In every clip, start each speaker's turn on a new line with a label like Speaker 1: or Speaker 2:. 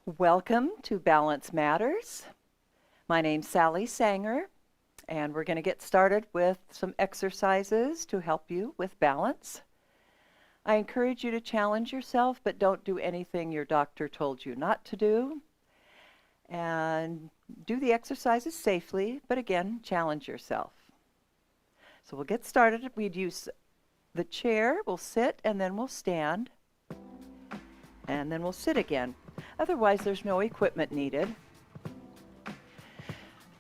Speaker 1: Welcome to Balance Matters. My name's Sally Sanger, and we're going to get started with some exercises to help you with balance. I encourage you to challenge yourself, but don't do anything your doctor told you not to do. And do the exercises safely, but again, challenge yourself. So we'll get started. We'd use the chair, we'll sit, and then we'll stand. And then we'll sit again. Otherwise, there's no equipment needed.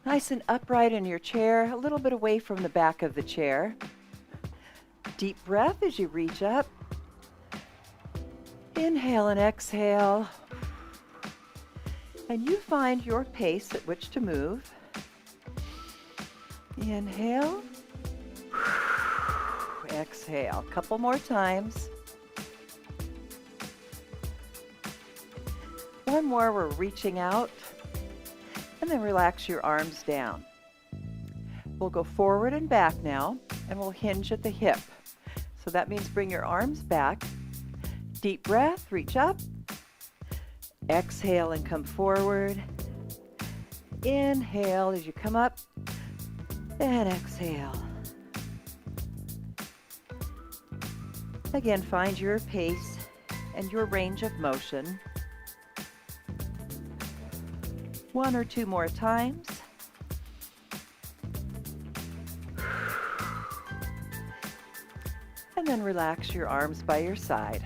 Speaker 1: Nice and upright in your chair, a little bit away from the back of the chair. Deep breath as you reach up. Inhale and exhale. And you find your pace at which to move. Inhale. Exhale. A couple more times. One more, we're reaching out, and then relax your arms down. We'll go forward and back now, and we'll hinge at the hip. So that means bring your arms back. Deep breath, reach up. Exhale and come forward. Inhale as you come up, and exhale. Again, find your pace and your range of motion. One or two more times. And then relax your arms by your side.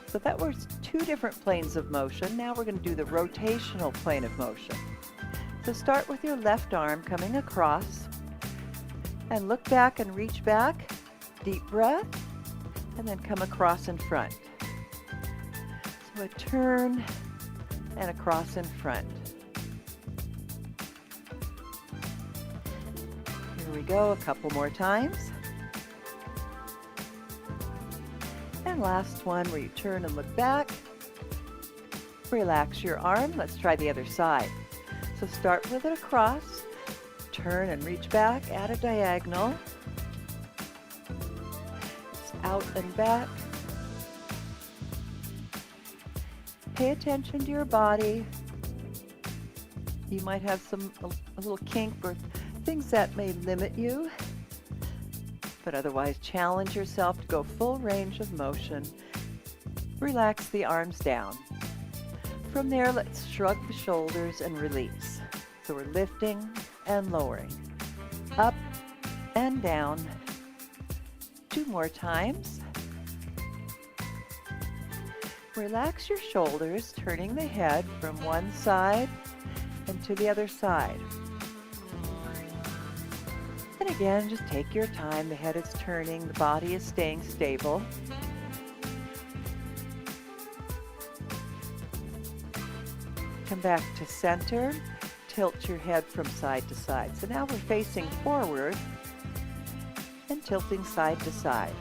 Speaker 1: So that was two different planes of motion. Now we're going to do the rotational plane of motion. So start with your left arm coming across and look back and reach back. Deep breath and then come across in front. So a turn and across in front. Here we go, a couple more times. And last one where you turn and look back. Relax your arm. Let's try the other side. So start with it across, turn and reach back at a diagonal. It's out and back. Pay attention to your body. You might have a little kink or things that may limit you, but otherwise challenge yourself to go full range of motion. Relax the arms down. From there, let's shrug the shoulders and release. So we're lifting and lowering, up and down. Two more times. Relax your shoulders, turning the head from one side and to the other side. And again, just take your time. The head is turning, the body is staying stable. Come back to center, tilt your head from side to side. So now we're facing forward and tilting side to side.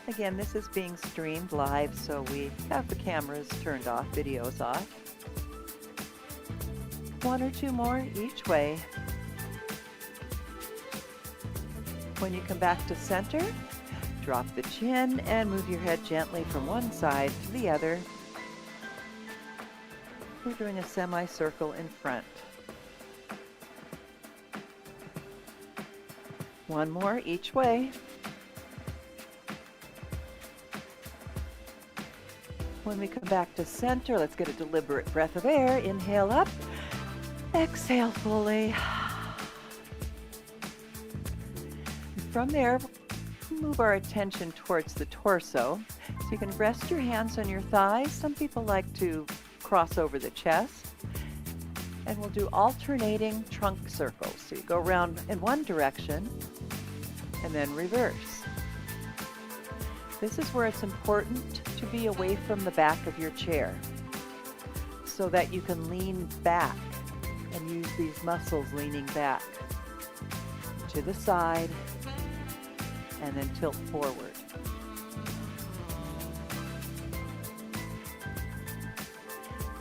Speaker 1: Again, this is being streamed live, so we have the cameras turned off, videos off. One or two more each way. When you come back to center, drop the chin and move your head gently from one side to the other. We're doing a semicircle in front. One more each way. When we come back to center, let's get a deliberate breath of air. Inhale up. Exhale fully. From there, move our attention towards the torso. So you can rest your hands on your thighs. Some people like to cross over the chest. And we'll do alternating trunk circles. So you go around in one direction and then reverse. This is where it's important to be away from the back of your chair so that you can lean back and use these muscles leaning back to the side and then tilt forward.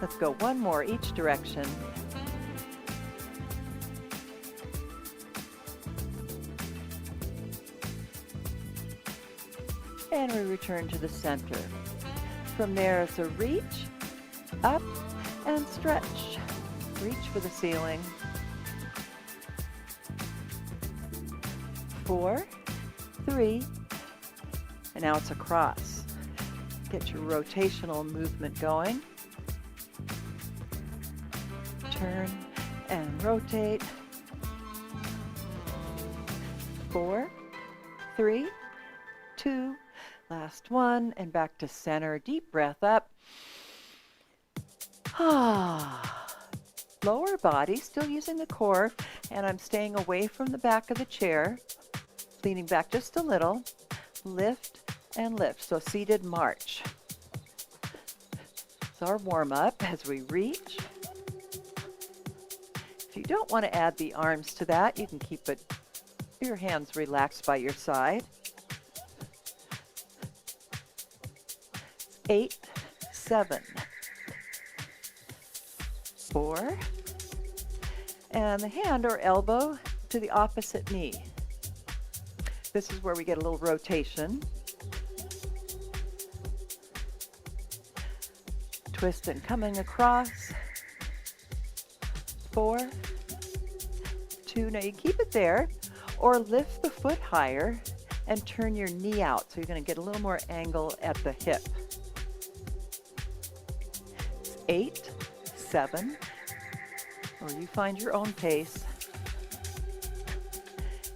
Speaker 1: Let's go one more each direction. And we return to the center. From there, it's a reach, up, and stretch. Reach for the ceiling. 4, 3, and now it's a cross. Get your rotational movement going. Turn and rotate. 4, 3, 2, last one, and back to center. Deep breath up. Lower body, still using the core, and I'm staying away from the back of the chair, leaning back just a little. Lift and lift, so seated march. So our warm-up as we reach. If you don't want to add the arms to that, you can keep your hands relaxed by your side. 8, 7, 4, and the hand or elbow to the opposite knee. This is where we get a little rotation. Twist and coming across. 4, 2, now you keep it there, or lift the foot higher and turn your knee out, so you're going to get a little more angle at the hip. 8, 7, or you find your own pace.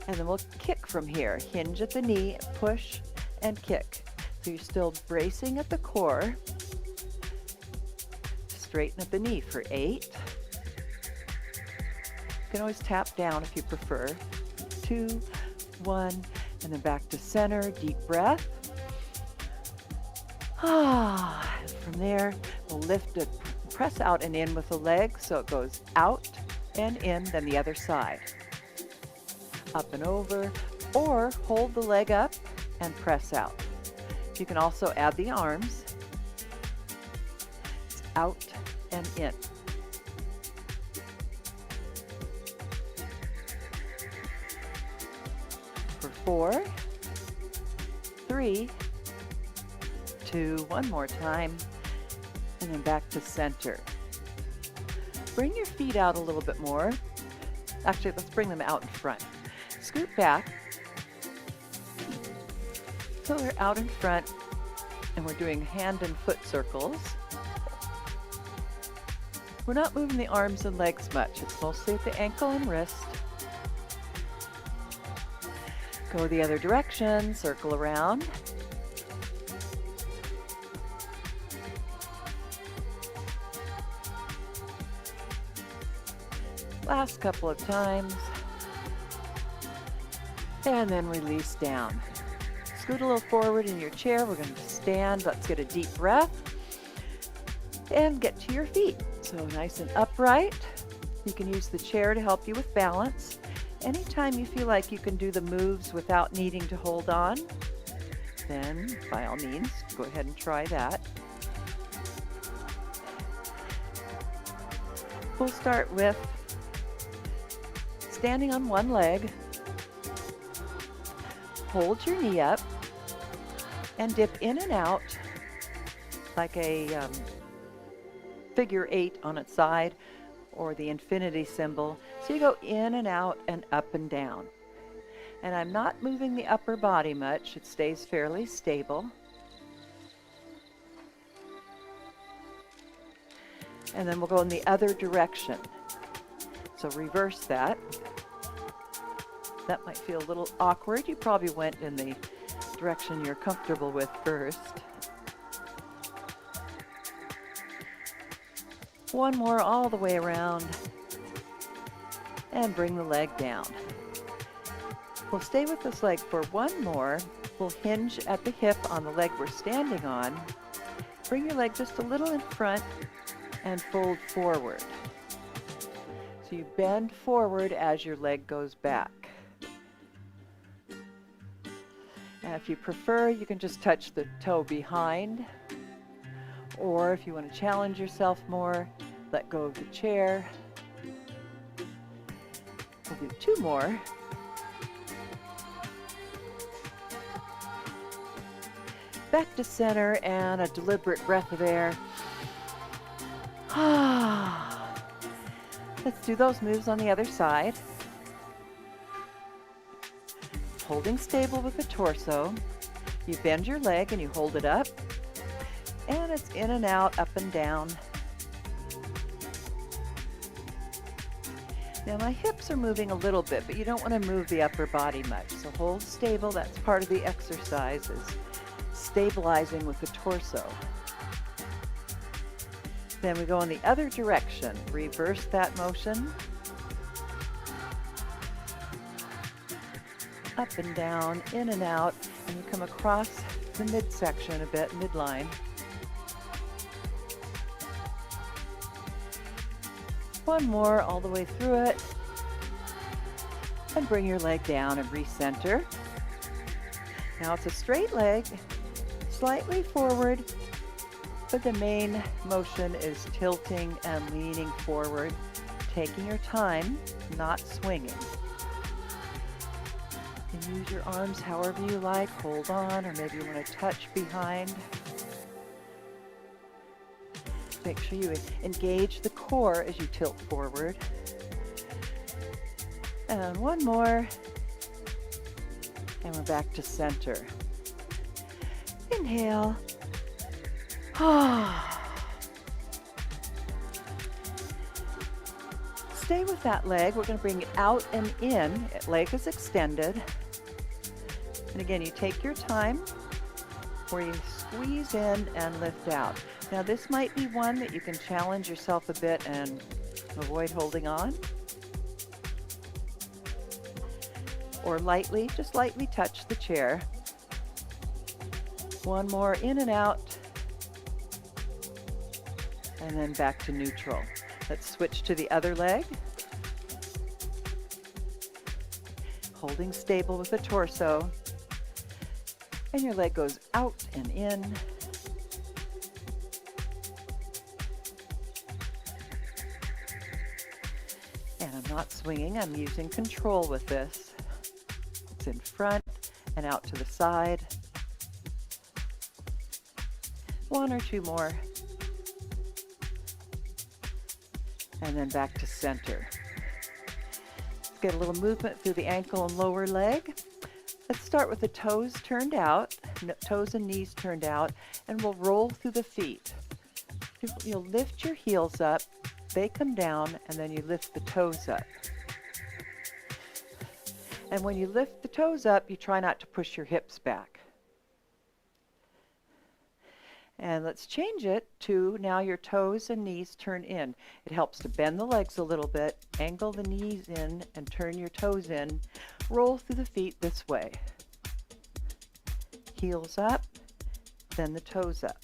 Speaker 1: And then we'll kick from here. Hinge at the knee, push, and kick. So you're still bracing at the core. Straighten at the knee for 8. You can always tap down if you prefer. 2, 1, and then back to center. Deep breath. From there, we'll lift it, press out and in with the leg so it goes out and in, then the other side. Up and over, or hold the leg up and press out. You can also add the arms. Out and in. For 4, 3, 2, one more time, and then back to center. Bring your feet out a little bit more. Actually, let's bring them out in front. Scoot back. So we're out in front, and we're doing hand and foot circles. We're not moving the arms and legs much. It's mostly at the ankle and wrist. Go the other direction, circle around. Last couple of times. And then release down. Scoot a little forward in your chair. We're going to stand. Let's get a deep breath. And get to your feet. So nice and upright. You can use the chair to help you with balance. Anytime you feel like you can do the moves without needing to hold on, then by all means, go ahead and try that. We'll start with standing on one leg. Hold your knee up and dip in and out like a figure 8 on its side, or the infinity symbol. So you go in and out and up and down. And I'm not moving the upper body much. It stays fairly stable. And then we'll go in the other direction. So reverse that. That might feel a little awkward. You probably went in the direction you're comfortable with first. One more all the way around. And bring the leg down. We'll stay with this leg for one more. We'll hinge at the hip on the leg we're standing on. Bring your leg just a little in front and fold forward. So you bend forward as your leg goes back. And if you prefer, you can just touch the toe behind. Or if you want to challenge yourself more, let go of the chair. We'll do 2 more. back to center and a deliberate breath of air. Let's do those moves on the other side. Holding stable with the torso. You bend your leg and you hold it up. And it's in and out, up and down. Now my hips are moving a little bit, but you don't want to move the upper body much. So hold stable. That's part of the exercise, is stabilizing with the torso. Then we go in the other direction. Reverse that motion. Up and down, in and out, and you come across the midsection a bit, midline. One more all the way through it. And bring your leg down and recenter. Now it's a straight leg, slightly forward, but the main motion is tilting and leaning forward, taking your time, not swinging. You can use your arms however you like, hold on, or maybe you want to touch behind. Make sure you engage the core as you tilt forward. And one more. And we're back to center. Inhale. Stay with that leg. We're going to bring it out and in. Leg is extended. And again, you take your time where you squeeze in and lift out. Now this might be one that you can challenge yourself a bit and avoid holding on. Or lightly, just lightly touch the chair. One more, in and out. And then back to neutral. Let's switch to the other leg. Holding stable with the torso. And your leg goes out and in. And I'm not swinging, I'm using control with this. It's in front and out to the side. One or two more. And then back to center. Let's get a little movement through the ankle and lower leg. Let's start with the toes turned out, toes and knees turned out, and we'll roll through the feet. You'll lift your heels up, they come down, and then you lift the toes up. And when you lift the toes up, you try not to push your hips back. And let's change it to now your toes and knees turn in. It helps to bend the legs a little bit, angle the knees in, and turn your toes in. Roll through the feet this way. Heels up, then the toes up.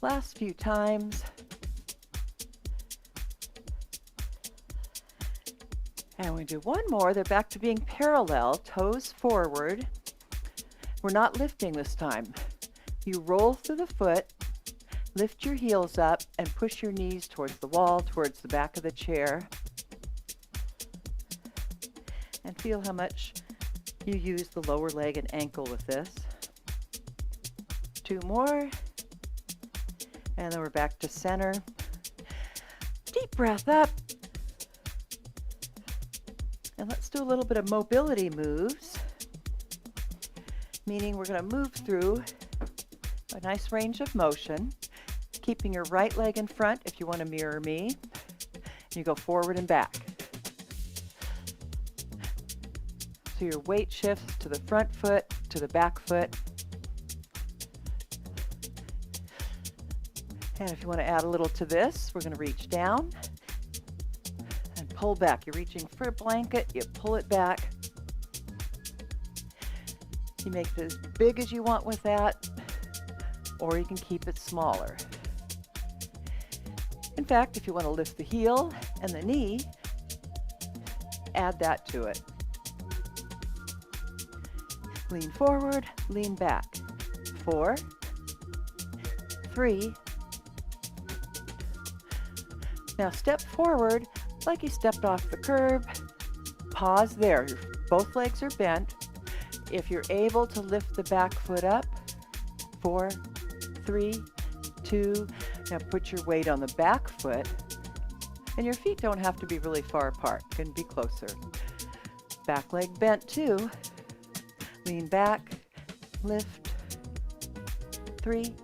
Speaker 1: Last few times. And we do one more. They're back to being parallel, toes forward. We're not lifting this time. You roll through the foot, lift your heels up, and push your knees towards the wall, towards the back of the chair. And feel how much you use the lower leg and ankle with this. Two more. And then we're back to center. Deep breath up. And let's do a little bit of mobility moves. Meaning we're going to move through a nice range of motion, keeping your right leg in front if you want to mirror me. You go forward and back. So your weight shifts to the front foot, to the back foot. And if you want to add a little to this, we're going to reach down and pull back. You're reaching for a blanket, you pull it back. You make it as big as you want with that, or you can keep it smaller. In fact, if you want to lift the heel and the knee, add that to it. Lean forward, lean back. 4, 3. Now step forward like you stepped off the curb. Pause there. Both legs are bent. If you're able to lift the back foot up, 4, 3, 2, now put your weight on the back foot, and your feet don't have to be really far apart, can be closer. Back leg bent too. Lean back, lift, 3,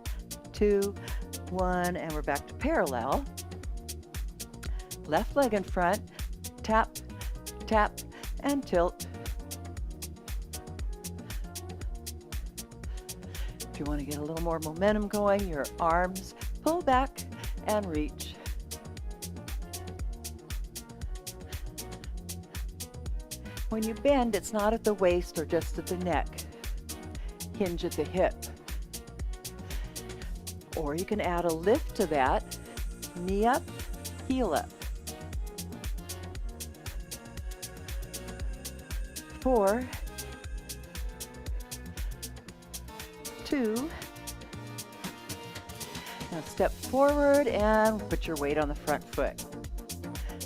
Speaker 1: 2, 1, and we're back to parallel. Left leg in front, tap, tap, and tilt. If you want to get a little more momentum going, your arms pull back and reach. When you bend, it's not at the waist or just at the neck. Hinge at the hip. Or you can add a lift to that. Knee up, heel up. 4, 2. Now step forward and put your weight on the front foot.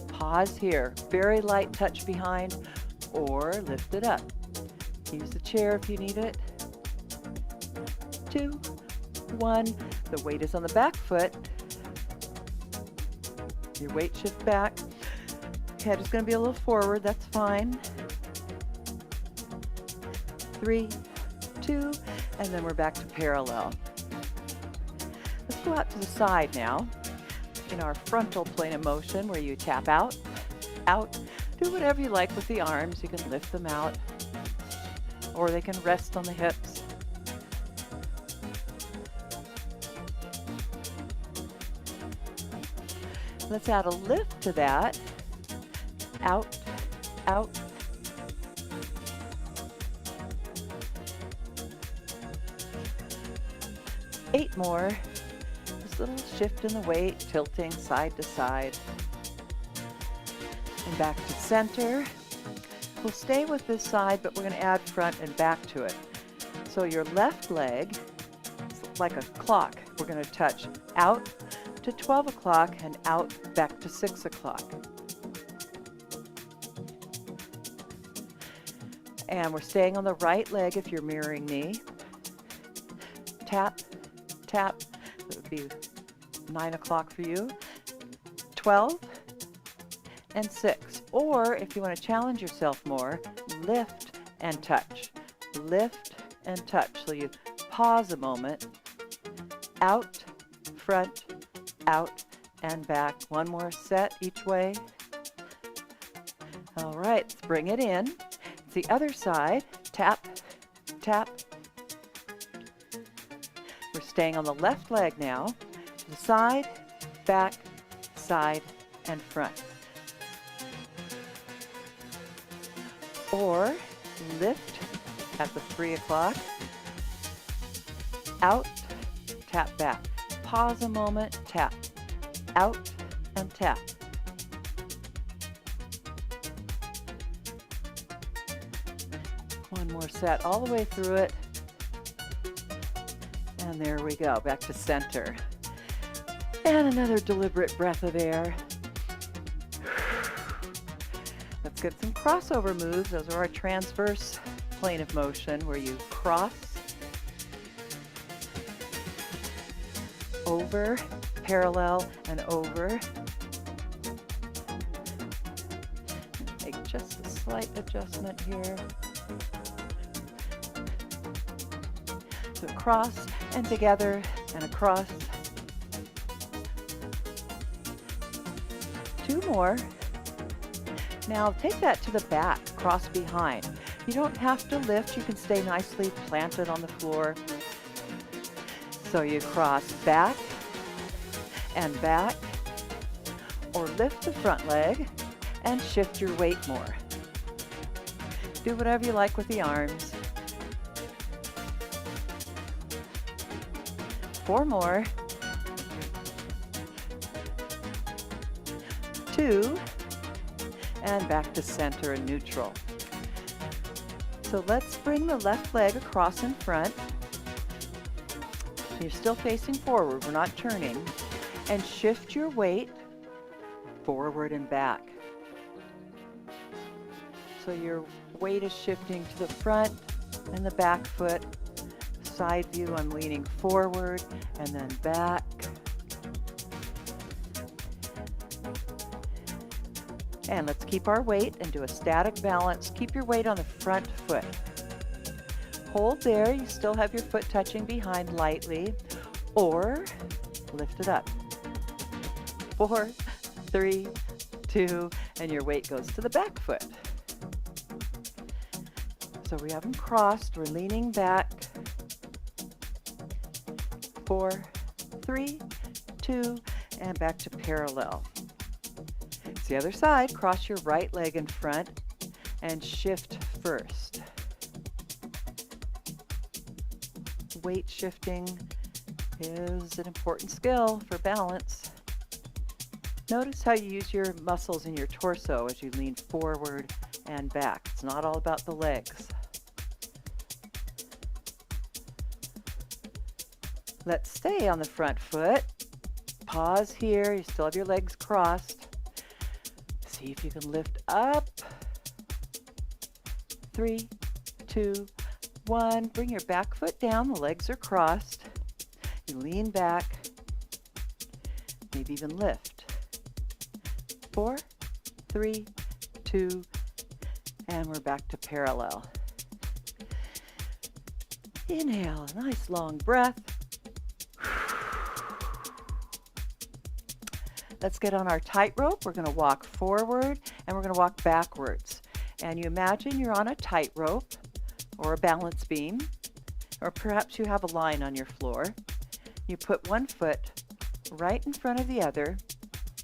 Speaker 1: Pause here. Very light touch behind, or lift it up. Use the chair if you need it. 2, 1. The weight is on the back foot. Your weight shift back. Head is going to be a little forward. That's fine. 3, 2, and then we're back to parallel. Let's go out to the side now in our frontal plane of motion, where you tap out, out. Do whatever you like with the arms. You can lift them out, or they can rest on the hips. Let's add a lift to that. Out, out. 8 more. Just a little shift in the weight, tilting side to side. And back to center. We'll stay with this side, but we're going to add front and back to it. So your left leg, like a clock, we're going to touch out to 12 o'clock and out back to 6 o'clock. And we're staying on the right leg if you're mirroring me. Tap, tap. That would be 9 o'clock for you. 12 and 6. Or if you want to challenge yourself more, lift and touch. Lift and touch. So you pause a moment. Out, front, out, and back. One more set each way. All right, let's bring it in. It's the other side. Tap, tap. We're staying on the left leg now. The side, back, side, and front. Or lift at the 3 o'clock. Out, tap back. Pause a moment, tap. Out and tap. One more set all the way through it. And there we go, back to center. And another deliberate breath of air. Let's get some crossover moves. Those are our transverse plane of motion, where you cross, over, parallel, and over. Make just a slight adjustment here. So across and together and across. 2 more. Now take that to the back, cross behind. You don't have to lift. You can stay nicely planted on the floor. So you cross back and back, or lift the front leg and shift your weight more. Do whatever you like with the arms. 4 more. 2, and back to center and neutral. So let's bring the left leg across in front. You're still facing forward, we're not turning. And shift your weight forward and back. So your weight is shifting to the front and the back foot. Side view, I'm leaning forward and then back. And let's keep our weight and do a static balance. Keep your weight on the front foot. Hold there, you still have your foot touching behind lightly, or lift it up. 4, 3, 2, and your weight goes to the back foot. So we have them crossed, we're leaning back. 4, 3, 2, and back to parallel. It's the other side. Cross your right leg in front and shift first. Weight shifting is an important skill for balance. Notice how you use your muscles in your torso as you lean forward and back. It's not all about the legs. Let's stay on the front foot. Pause here. You still have your legs crossed. See if you can lift up. 3, 2, 1. Bring your back foot down. The legs are crossed. You lean back. Maybe even lift. 4, 3, 2, and we're back to parallel. Inhale, nice long breath. Let's get on our tightrope. We're going to walk forward and we're going to walk backwards. And you imagine you're on a tightrope or a balance beam, or perhaps you have a line on your floor. You put one foot right in front of the other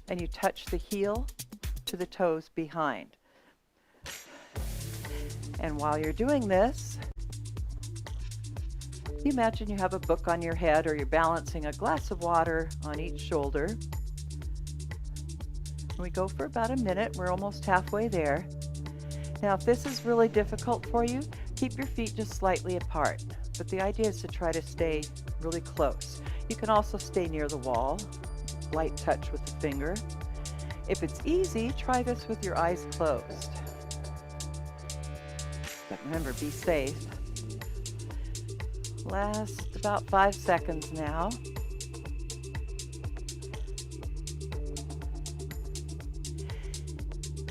Speaker 1: and you touch the heel to the toes behind. And while you're doing this, you imagine you have a book on your head or you're balancing a glass of water on each shoulder. We go for about a minute. We're almost halfway there. Now, if this is really difficult for you, keep your feet just slightly apart. But the idea is to try to stay really close. You can also stay near the wall, light touch with the finger. If it's easy, try this with your eyes closed. But remember, be safe. Last about 5 seconds now.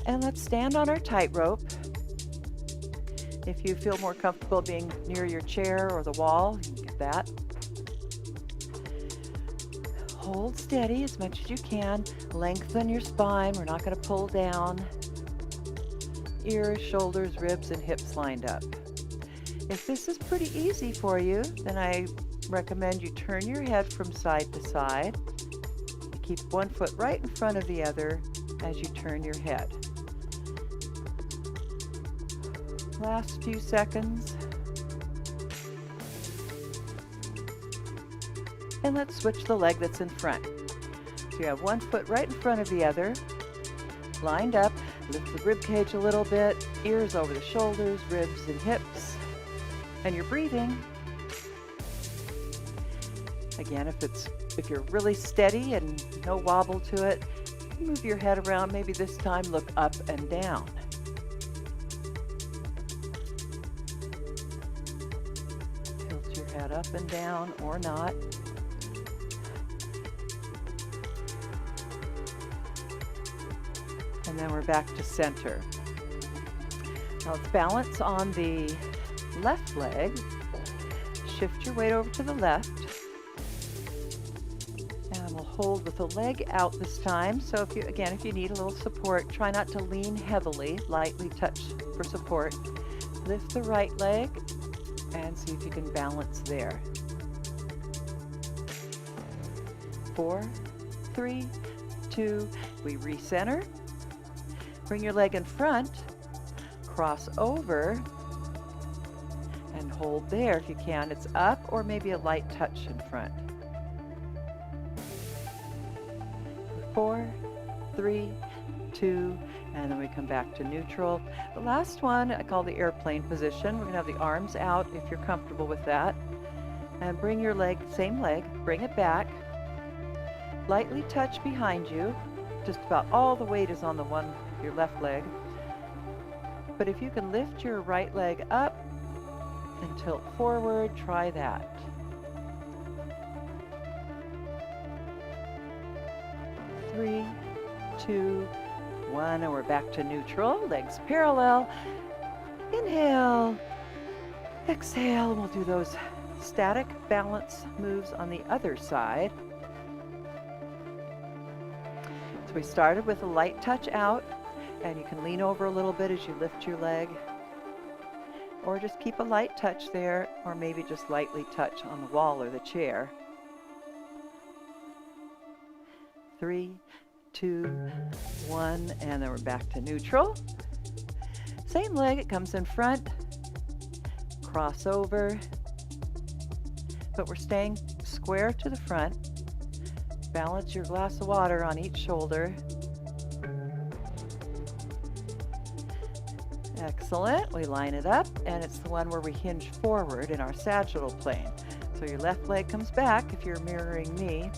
Speaker 1: And let's stand on our tightrope. If you feel more comfortable being near your chair or the wall, you can get that. Hold steady as much as you can. Lengthen your spine. We're not going to pull down. Ears, shoulders, ribs, and hips lined up. If this is pretty easy for you, then I recommend you turn your head from side to side. Keep one foot right in front of the other as you turn your head. Last few seconds. And let's switch the leg that's in front. So you have one foot right in front of the other, lined up. Lift the rib cage a little bit, ears over the shoulders, ribs and hips. And you're breathing. Again, if you're really steady and no wobble to it, move your head around. Maybe this time look up and down. Tilt your head up and down or not. And then we're back to center. Now let's balance on the left leg. Shift your weight over to the left. And we'll hold with the leg out this time. So if you need a little support, try not to lean heavily, lightly touch for support. Lift the right leg and see if you can balance there. 4, 3, 2, we recenter. Bring your leg in front, cross over, and hold there if you can. It's up or maybe a light touch in front. 4, 3, 2, and then we come back to neutral. The last one I call the airplane position. We're going to have the arms out if you're comfortable with that. And bring your leg, same leg, bring it back. Lightly touch behind you. Just about all the weight is on your left leg. But if you can lift your right leg up and tilt forward. Try that. 3, 2, 1, and we're back to neutral. Legs parallel. Inhale. Exhale. We'll do those static balance moves on the other side. So we started with a light touch out, and you can lean over a little bit as you lift your leg, or just keep a light touch there, or maybe just lightly touch on the wall or the chair. 3, 2, 1, and then we're back to neutral. Same leg, it comes in front, cross over, but we're staying square to the front. Balance your glass of water on each shoulder. Excellent. We line it up, and it's the one where we hinge forward in our sagittal plane. So your left leg comes back if you're mirroring me.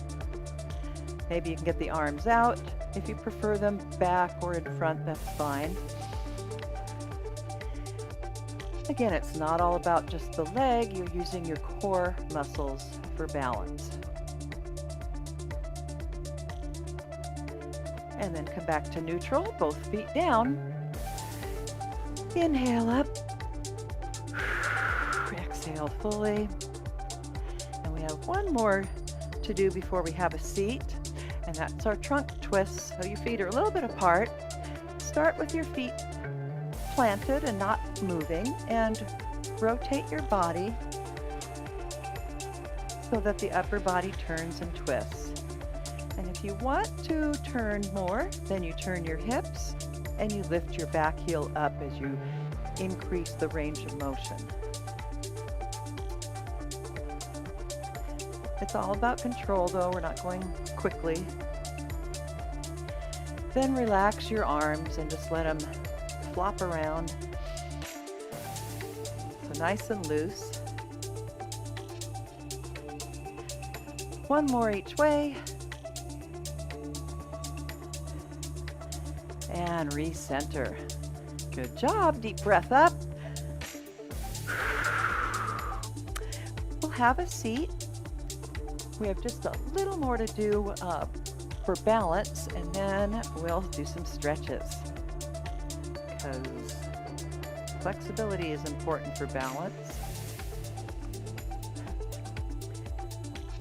Speaker 1: Maybe you can get the arms out. If you prefer them back or in front, that's fine. Again, it's not all about just the leg. You're using your core muscles for balance. And then come back to neutral, both feet down. Inhale up. Exhale fully. And we have one more to do before we have a seat, and that's our trunk twist. So your feet are a little bit apart. Start with your feet planted and not moving, and rotate your body so that the upper body turns and twists. And if you want to turn more, then you turn your hips and you lift your back heel up as you increase the range of motion. It's all about control though, we're not going quickly. Then relax your arms and just let them flop around. So nice and loose. One more each way. And recenter. Good job. Deep breath up. We'll have a seat. We have just a little more to do for balance, and then we'll do some stretches, because flexibility is important for balance.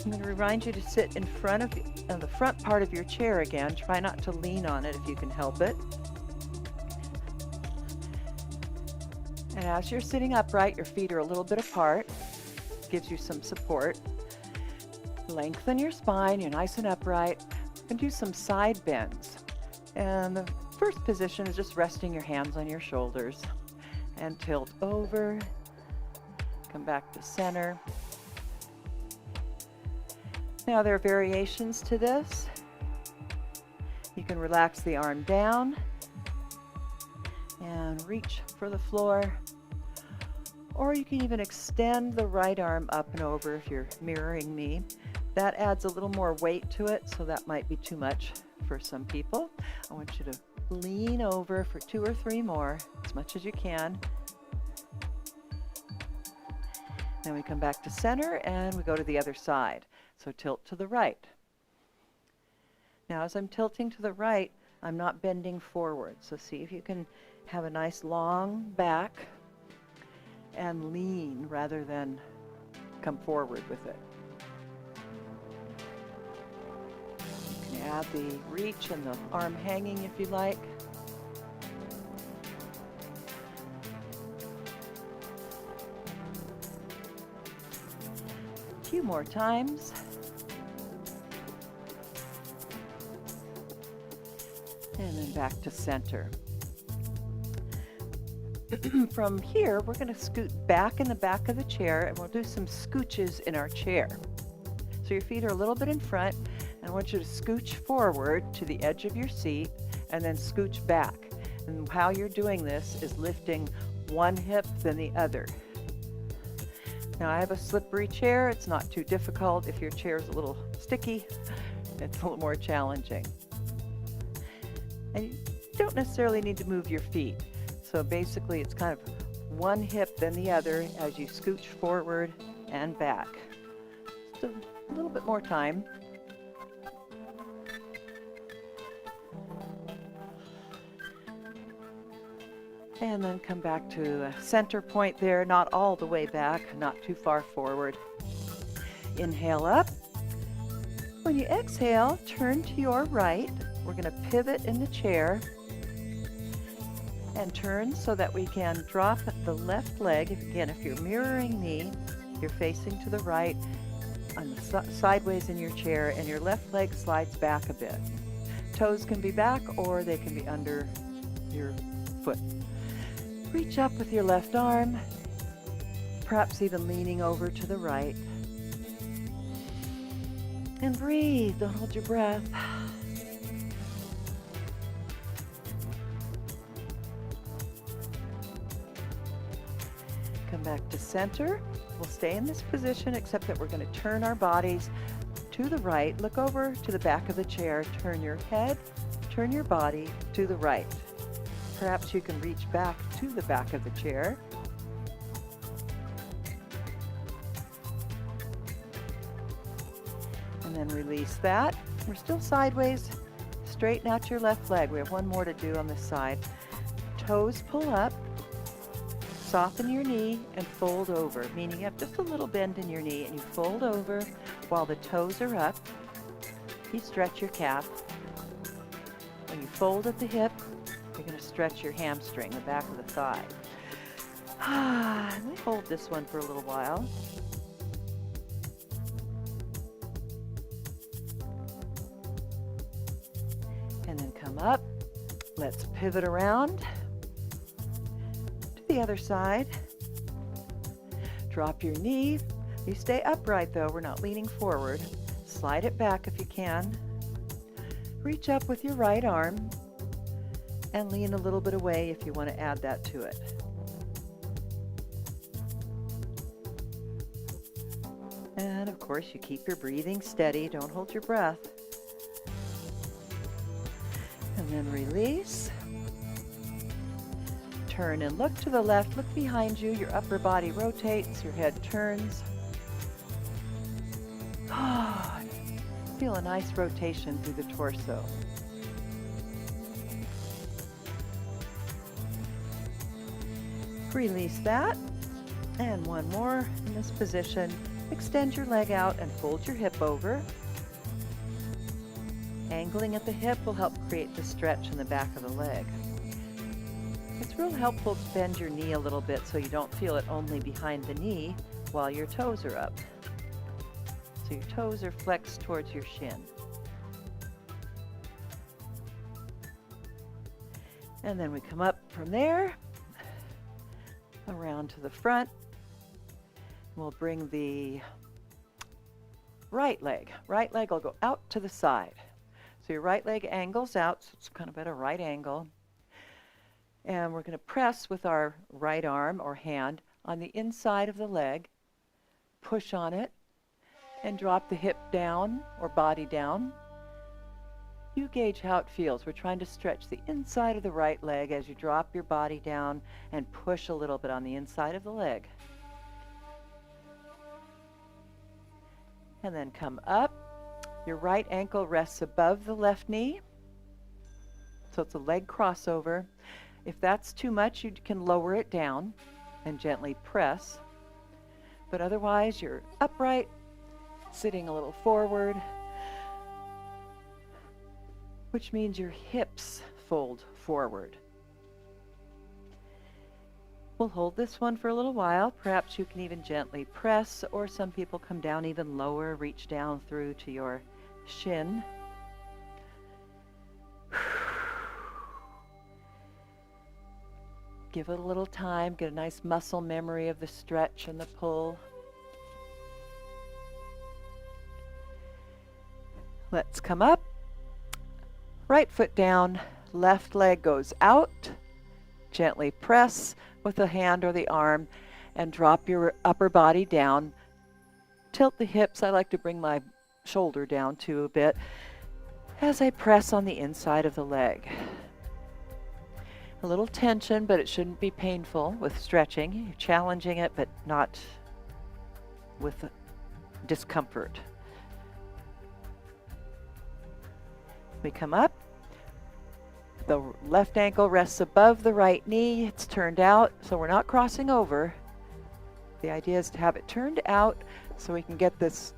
Speaker 1: I'm going to remind you to sit in front of the front part of your chair again. Try not to lean on it if you can help it. And as you're sitting upright, your feet are a little bit apart. Gives you some support. Lengthen your spine. You're nice and upright. You can do some side bends. And the first position is just resting your hands on your shoulders. And tilt over. Come back to center. Now there are variations to this. You can relax the arm down and reach for the floor, or you can even extend the right arm up and over if you're mirroring me. That adds a little more weight to it, so that might be too much for some people. I want you to lean over for 2 or 3 more, as much as you can. Then we come back to center and we go to the other side. So tilt to the right. Now as I'm tilting to the right, I'm not bending forward. So see if you can have a nice long back and lean rather than come forward with it. You can add the reach and the arm hanging if you like. A few more times. And then back to center. From here, we're going to scoot back in the back of the chair, and we'll do some scooches in our chair. So your feet are a little bit in front, and I want you to scooch forward to the edge of your seat and then scooch back. And how you're doing this is lifting one hip then the other. Now I have a slippery chair. It's not too difficult. If your chair is a little sticky, it's a little more challenging. And you don't necessarily need to move your feet. So basically it's kind of one hip then the other as you scooch forward and back. Just a little bit more time. And then come back to a center point there, not all the way back, not too far forward. Inhale up. When you exhale, turn to your right. We're going to pivot in the chair and turn so that we can drop the left leg. Again, if you're mirroring me, you're facing to the right on the sideways in your chair, and your left leg slides back a bit. Toes can be back or they can be under your foot. Reach up with your left arm, perhaps even leaning over to the right. And breathe, don't hold your breath. Come back to center. We'll stay in this position, except that we're going to turn our bodies to the right. Look over to the back of the chair. Turn your head, turn your body to the right. Perhaps you can reach back to the back of the chair. And then release that. We're still sideways. Straighten out your left leg. We have one more to do on this side. Toes pull up. Soften your knee and fold over, meaning you have just a little bend in your knee, and you fold over while the toes are up. You stretch your calf. When you fold at the hip, you're going to stretch your hamstring, the back of the thigh. And we hold this one for a little while. And then come up. Let's pivot around to the other side. Drop your knee. You stay upright though, we're not leaning forward. Slide it back if you can. Reach up with your right arm and lean a little bit away if you want to add that to it. And of course, you keep your breathing steady. Don't hold your breath. And then release. Turn and look to the left. Look behind you. Your upper body rotates. Your head turns. Feel a nice rotation through the torso. Release that. And one more in this position. Extend your leg out and fold your hip over. Angling at the hip will help create the stretch in the back of the leg. It's real helpful to bend your knee a little bit so you don't feel it only behind the knee while your toes are up. So your toes are flexed towards your shin. And then we come up from there, around to the front. We'll bring the right leg. Right leg will go out to the side. So your right leg angles out, so it's kind of at a right angle. And we're going to press with our right arm or hand on the inside of the leg, push on it, and drop the hip down or body down. You gauge how it feels. We're trying to stretch the inside of the right leg as you drop your body down and push a little bit on the inside of the leg. And then come up. Your right ankle rests above the left knee. So it's a leg crossover. If that's too much, you can lower it down and gently press. But otherwise, you're upright, sitting a little forward, which means your hips fold forward. We'll hold this one for a little while. Perhaps you can even gently press, or some people come down even lower, reach down through to your shin. Give it a little time, get a nice muscle memory of the stretch and the pull. Let's come up. Right foot down, left leg goes out. Gently press with the hand or the arm and drop your upper body down. Tilt the hips. I like to bring my shoulder down too a bit as I press on the inside of the leg. A little tension, but it shouldn't be painful with stretching. You're challenging it, but not with discomfort. We come up. The left ankle rests above the right knee. It's turned out, so we're not crossing over. The idea is to have it turned out so we can get this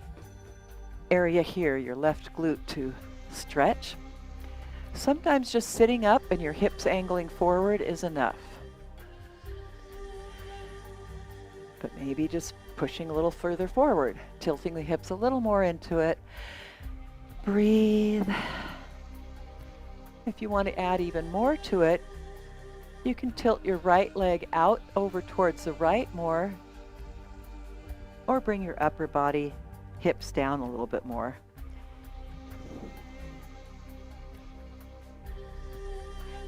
Speaker 1: area here, your left glute, to stretch. Sometimes just sitting up and your hips angling forward is enough. But maybe just pushing a little further forward, tilting the hips a little more into it. Breathe. If you want to add even more to it, you can tilt your right leg out over towards the right more, or bring your upper body hips down a little bit more.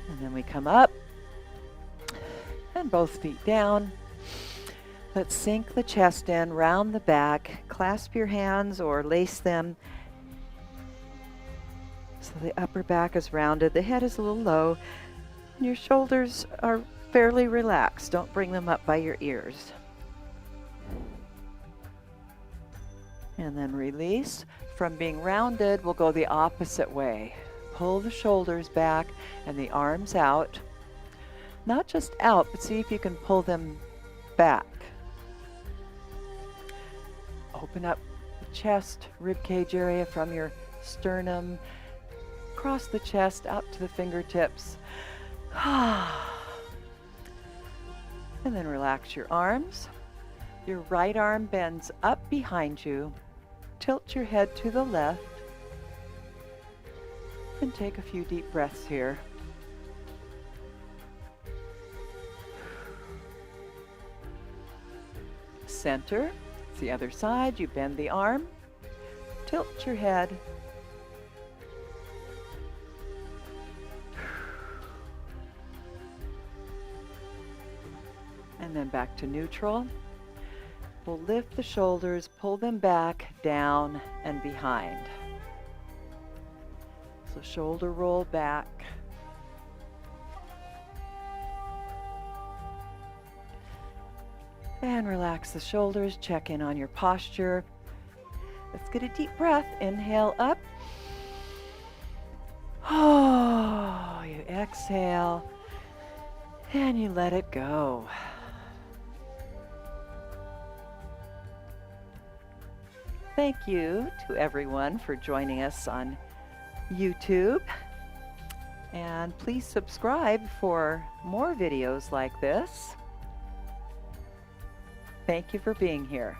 Speaker 1: And then we come up and both feet down. Let's sink the chest in, round the back, clasp your hands or lace them so the upper back is rounded, the head is a little low, and your shoulders are fairly relaxed. Don't bring them up by your ears. And then release. From being rounded, we'll go the opposite way. Pull the shoulders back and the arms out. Not just out, but see if you can pull them back. Open up the chest, rib cage area from your sternum, across the chest, out to the fingertips. And then relax your arms. Your right arm bends up behind you. Tilt your head to the left. And take a few deep breaths here. Center. It's the other side. You bend the arm. Tilt your head. And then back to neutral. We'll lift the shoulders, pull them back, down, and behind. So shoulder roll back. And relax the shoulders, check in on your posture. Let's get a deep breath. Inhale up. Oh, you exhale and you let it go. Thank you to everyone for joining us on YouTube. And please subscribe for more videos like this. Thank you for being here.